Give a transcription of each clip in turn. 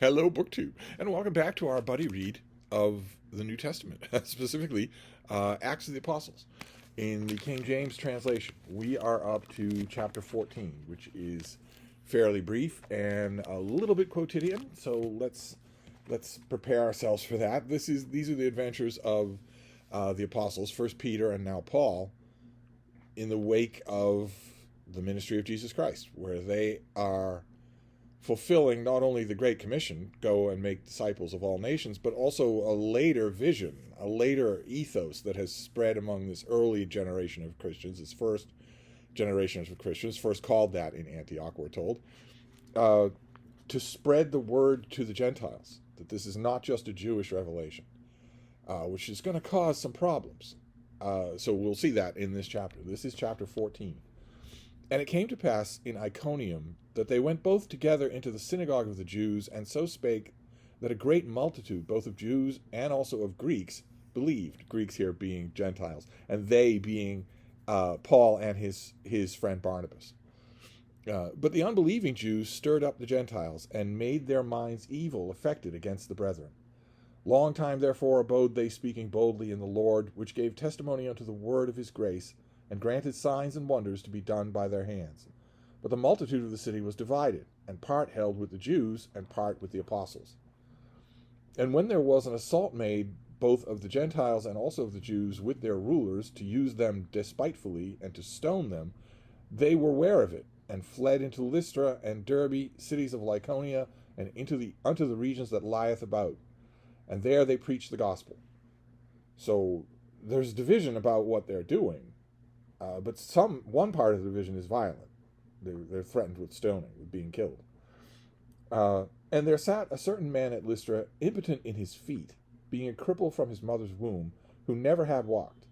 Hello, BookTube, and welcome back to our buddy read of the New Testament, specifically Acts of the Apostles. In the King James translation, we are up to chapter 14, which is fairly brief and a little bit quotidian. So let's prepare ourselves for that. These are the adventures of the apostles, first Peter and now Paul, in the wake of the ministry of Jesus Christ, where they are fulfilling not only the Great Commission, go and make disciples of all nations, but also a later vision, a later ethos that has spread among this early generation of Christians, this first generation of Christians, first called that in Antioch, we're told, to spread the word to the Gentiles, that this is not just a Jewish revelation, which is going to cause some problems. So we'll see that in this chapter. This is chapter 14. And it came to pass in Iconium that they went both together into the synagogue of the Jews, and so spake that a great multitude, both of Jews and also of Greeks, believed. Greeks here being Gentiles, and they being Paul and his friend Barnabas. But the unbelieving Jews stirred up the Gentiles, and made their minds evil affected against the brethren. Long time therefore abode they, speaking boldly in the Lord, which gave testimony unto the word of his grace, and granted signs and wonders to be done by their hands. But the multitude of the city was divided, and part held with the Jews, and part with the apostles. And when there was an assault made both of the Gentiles and also of the Jews with their rulers, to use them despitefully, and to stone them, they were ware of it, and fled into Lystra and Derbe, cities of Lycaonia, and unto the regions that lieth about. And there they preached the gospel. So there's division about what they're doing. But one part of the division is violent. They're threatened with stoning, with being killed. And there sat a certain man at Lystra, impotent in his feet, being a cripple from his mother's womb, who never had walked.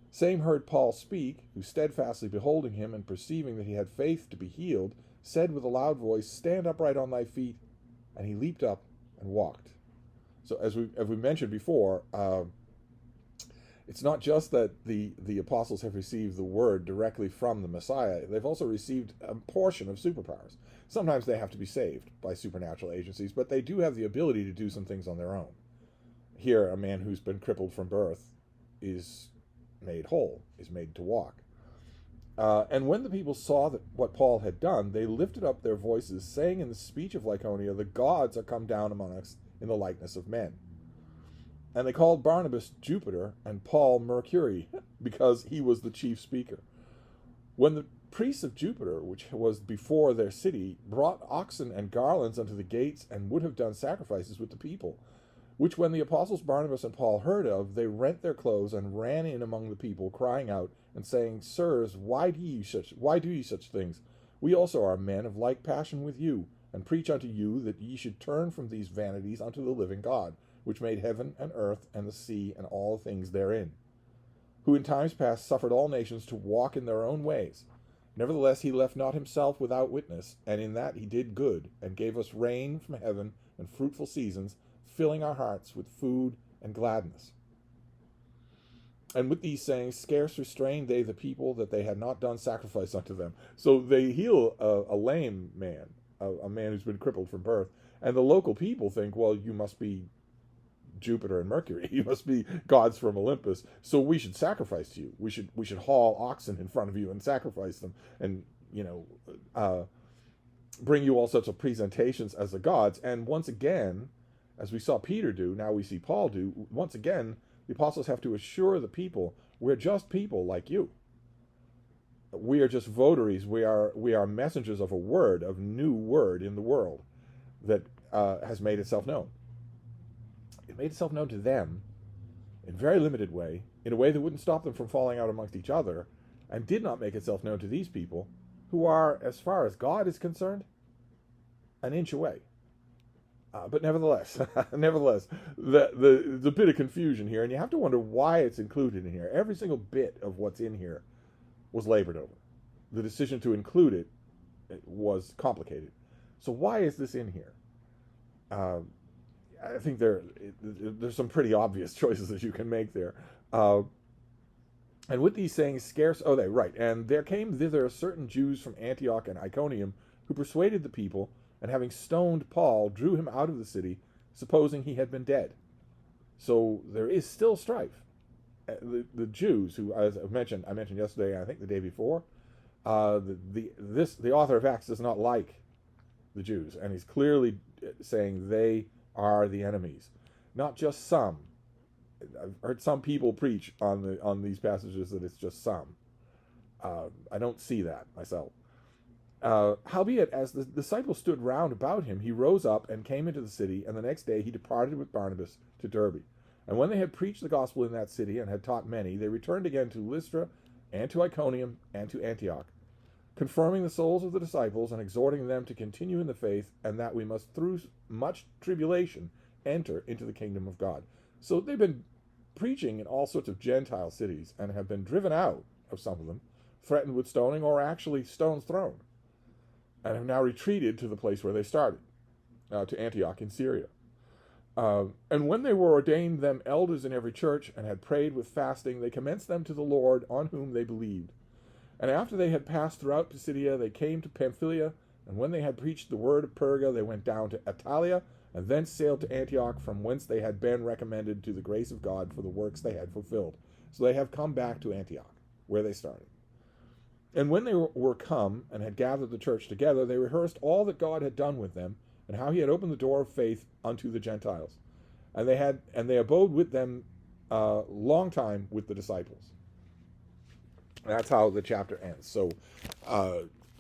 Same heard Paul speak, who steadfastly beholding him, and perceiving that he had faith to be healed, said with a loud voice, Stand upright on thy feet. And he leaped up and walked. So as we mentioned before, it's not just that the apostles have received the word directly from the Messiah. They've also received a portion of superpowers. Sometimes they have to be saved by supernatural agencies, but they do have the ability to do some things on their own. Here, a man who's been crippled from birth is made whole, is made to walk. And when the people saw that what Paul had done, they lifted up their voices, saying in the speech of Lycaonia, The gods are come down among us in the likeness of men. And they called Barnabas Jupiter and Paul Mercury, because he was the chief speaker. When the priests of Jupiter, which was before their city, brought oxen and garlands unto the gates, and would have done sacrifices with the people, which when the apostles Barnabas and Paul heard of, they rent their clothes and ran in among the people, crying out and saying, Sirs, why do ye such things? We also are men of like passion with you, and preach unto you that ye should turn from these vanities unto the living God, which made heaven and earth and the sea and all things therein, who in times past suffered all nations to walk in their own ways. Nevertheless he left not himself without witness, and in that he did good, and gave us rain from heaven and fruitful seasons, filling our hearts with food and gladness. And with these sayings scarce restrained they the people, that they had not done sacrifice unto them. So they heal a lame man, a man who's been crippled from birth, and the local people think, well, you must be Jupiter and Mercury. You must be gods from Olympus. So we should sacrifice to you. We should haul oxen in front of you and sacrifice them, and bring you all sorts of presentations as the gods. And once again, as we saw Peter do, now we see Paul do. Once again, the apostles have to assure the people, we're just people like you. We are just votaries. We are messengers of a word, of new word in the world that has made itself known. It made itself known to them in a very limited way, in a way that wouldn't stop them from falling out amongst each other, and did not make itself known to these people, who are, as far as God is concerned, an inch away. But nevertheless, there's a bit of confusion here, and you have to wonder why it's included in here. Every single bit of what's in here was labored over. The decision to include it was complicated. So why is this in here? I think there's some pretty obvious choices that you can make there. And with these sayings scarce, and there came thither certain Jews from Antioch and Iconium, who persuaded the people, and having stoned Paul, drew him out of the city, supposing he had been dead. So there is still strife. The Jews, who, as I mentioned yesterday, I think the day before, the author of Acts does not like the Jews, and he's clearly saying they are the enemies, not just some. I've heard some people preach on these passages that it's just some. I don't see that myself. Howbeit, as the disciples stood round about him, he rose up and came into the city, and the next day he departed with Barnabas to Derbe. And when they had preached the gospel in that city and had taught many, they returned again to Lystra and to Iconium and to Antioch, confirming the souls of the disciples and exhorting them to continue in the faith, and that we must through much tribulation enter into the kingdom of God. So they've been preaching in all sorts of Gentile cities and have been driven out of some of them, threatened with stoning, or actually stones thrown, and have now retreated to the place where they started, to Antioch in Syria. And when they were ordained them elders in every church, and had prayed with fasting, they commenced them to the Lord, on whom they believed. And after they had passed throughout Pisidia, they came to Pamphylia, and when they had preached the word of Perga, they went down to Attalia, and thence sailed to Antioch, from whence they had been recommended to the grace of God for the works they had fulfilled. So they have come back to Antioch, where they started. And when they were come and had gathered the church together, they rehearsed all that God had done with them, and how he had opened the door of faith unto the Gentiles. And they abode with them a long time with the disciples. That's how the chapter ends. So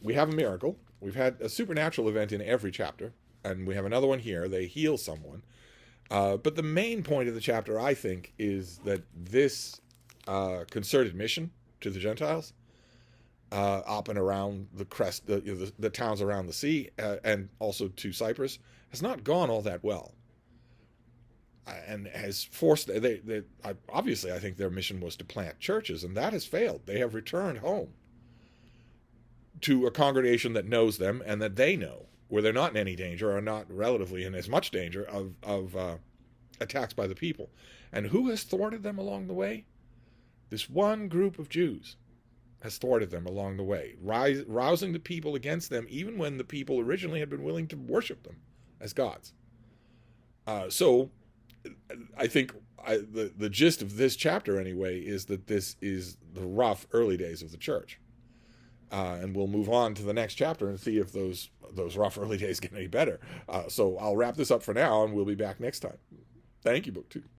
we have a miracle. We've had a supernatural event in every chapter, and we have another one here. They heal someone. But the main point of the chapter, I think, is that this concerted mission to the Gentiles, up and around the crest, the towns around the sea, and also to Cyprus, has not gone all that well, and has forced. Obviously, I think their mission was to plant churches, and that has failed. They have returned home to a congregation that knows them and that they know, where they're not in any danger, or not relatively in as much danger of attacks by the people. And who has thwarted them along the way? This one group of Jews has thwarted them along the way, rousing the people against them, even when the people originally had been willing to worship them as gods. So I think the gist of this chapter, anyway, is that this is the rough early days of the church. And we'll move on to the next chapter and see if those rough early days get any better. So I'll wrap this up for now, and we'll be back next time. Thank you, Book 2.